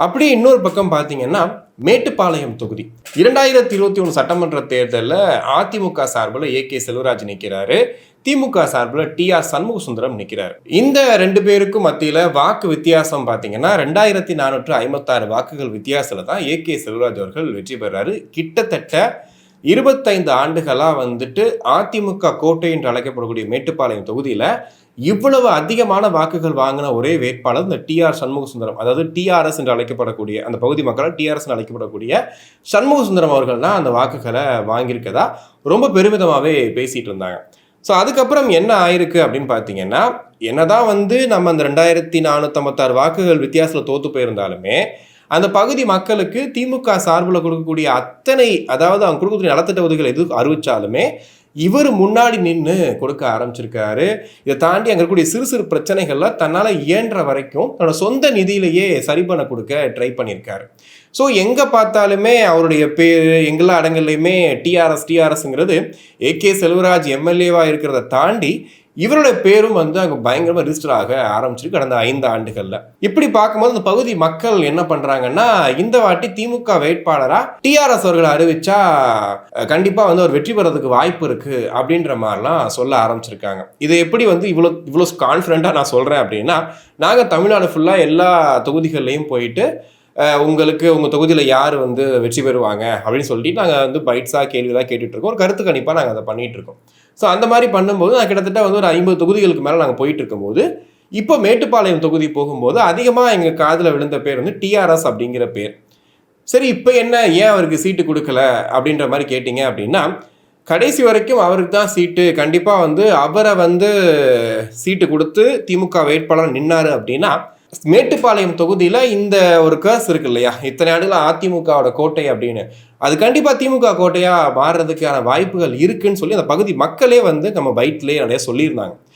அப்படி இன்னொரு பக்கம் பார்த்தீங்கன்னா மேட்டுப்பாளையம் தொகுதி 2021 சட்டமன்ற தேர்தலில் அதிமுக சார்பில் செல்வராஜ் நிற்கிறாரு, திமுக சார்பில் ஆர் சண்முக சுந்தரம் நிற்கிறார். இந்த ரெண்டு பேருக்கும் மத்தியில் வாக்கு வித்தியாசம் பார்த்தீங்கன்னா 2456 வாக்குகள் வித்தியாசத்தில் தான் செல்வராஜ் அவர்கள் வெற்றி பெறாரு. கிட்டத்தட்ட 25 ஆண்டுகளாக அதிமுக கோட்டை என்று அழைக்கப்படக்கூடிய மேட்டுப்பாளையம் தொகுதியில் இவ்வளவு அதிகமான வாக்குகள் வாங்கின ஒரே வேட்பாளர் இந்த ஆர் சண்முக சுந்தரம், அதாவது டிஆர்எஸ் என்று அழைக்கப்படக்கூடிய அந்த பகுதி மக்களால் டிஆர்எஸ் அழைக்கப்படக்கூடிய சண்முக சுந்தரம் அவர்கள் தான் அந்த வாக்குகளை வாங்கியிருக்கதா ரொம்ப பெருமிதமாகவே பேசிட்டு இருந்தாங்க. ஸோ அதுக்கப்புறம் என்ன ஆயிருக்கு அப்படின்னு பார்த்தீங்கன்னா, என்னதான் நம்ம அந்த 2456 வாக்குகள் வித்தியாசத்தில் தோத்து போயிருந்தாலுமே அந்த பகுதி மக்களுக்கு திமுக சார்பில் கொடுக்கக்கூடிய அத்தனை, அதாவது அவங்க கொடுக்கக்கூடிய நலத்திட்ட உதவிகள் எது அறிவிச்சாலுமே இவர் முன்னாடி நின்று கொடுக்க ஆரம்பிச்சிருக்காரு. இதை தாண்டி அங்கே இருக்கக்கூடிய சிறு சிறு பிரச்சனைகள்ல தன்னால் இயன்ற வரைக்கும் தன்னோட சொந்த நிதியிலேயே சரி பண்ண கொடுக்க ட்ரை பண்ணியிருக்காரு. ஸோ எங்கே பார்த்தாலுமே அவருடைய பேர் எல்லா இடங்கள்லையுமே டிஆர்எஸ்ங்கிறது செல்வராஜ் எம்எல்ஏவாக இருக்கிறத தாண்டி இவரோட பேரும் அங்கே பயங்கரமாக ரிஜிஸ்டர் ஆக ஆரம்பிச்சிருக்கு கடந்த 5 ஆண்டுகளில். இப்படி பார்க்கும்போது அந்த பகுதி மக்கள் என்ன பண்ணுறாங்கன்னா, இந்த வாட்டி திமுக வேட்பாளராக டிஆர்எஸ் அவர்களை அறிவிச்சா கண்டிப்பாக அவர் வெற்றி பெறதுக்கு வாய்ப்பு இருக்குது அப்படின்ற மாதிரிலாம் சொல்ல ஆரம்பிச்சிருக்காங்க. இதை எப்படி இவ்வளோ கான்ஃபிடென்ட்டாக நான் சொல்கிறேன் அப்படின்னா, நாங்கள் தமிழ்நாடு ஃபுல்லாக எல்லா தொகுதிகள்லையும் போயிட்டு உங்களுக்கு உங்கள் தொகுதியில் யார் வெற்றி பெறுவாங்க அப்படின்னு சொல்லிட்டு நாங்கள் பைட்ஸாக கேள்விதான் கேட்டுட்ருக்கோம். ஒரு கருத்து கணிப்பாக நாங்கள் அதை பண்ணிகிட்ருக்கோம். ஸோ அந்த மாதிரி பண்ணும்போது நான் கிட்டத்தட்ட ஒரு 50 தொகுதிகளுக்கு மேலே நாங்கள் போயிட்டு இருக்கும்போது இப்போ மேட்டுப்பாளையம் தொகுதி போகும்போது அதிகமாக எங்கள் காதில் விழுந்த பேர் டிஆர்எஸ் அப்படிங்கிற பேர். சரி, இப்போ என்ன, ஏன் அவருக்கு சீட்டு கொடுக்கல அப்படின்ற மாதிரி கேட்டிங்க அப்படின்னா, கடைசி வரைக்கும் அவருக்கு தான் சீட்டு. கண்டிப்பாக அவரை சீட்டு கொடுத்து திமுக வேட்பாளர் நின்னாரு அப்படின்னா மேட்டுப்பாளையம் தொகுதியில் இந்த ஒரு கேர்ஸ் இருக்கு இல்லையா, இத்தனை ஆண்டுகள் அதிமுகவோட கோட்டை அப்படின்னு, அது கண்டிப்பாக திமுக கோட்டையாக மாறுறதுக்கான வாய்ப்புகள் இருக்குன்னு சொல்லி அந்த பகுதி மக்களே நம்ம பைட்லேயே நிறைய சொல்லியிருந்தாங்க.